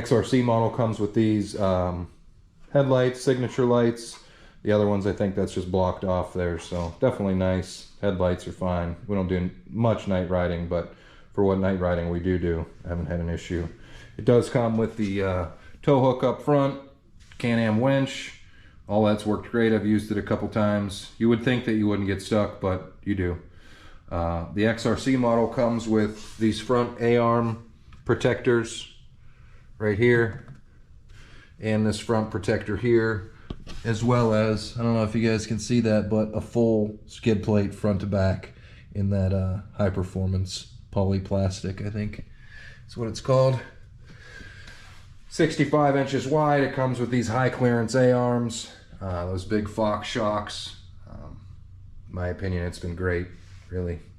XRC model comes with these headlights, signature lights. The other ones, I think that's just blocked off there, so definitely nice. Headlights are fine. We don't do much night riding, but for what night riding we do, I haven't had an issue. It does come with the tow hook up front, Can-Am winch. All that's worked great. I've used it a couple times. You would think that you wouldn't get stuck, but you do. The XRC model comes with these front A-arm protectors right here, and this front protector here, as well as, I don't know if you guys can see that, but a full skid plate front to back in that high performance polyplastic, I think that's what it's called. 65 inches wide. It comes with these high clearance A-arms, those big Fox shocks. In my opinion, it's been great, really.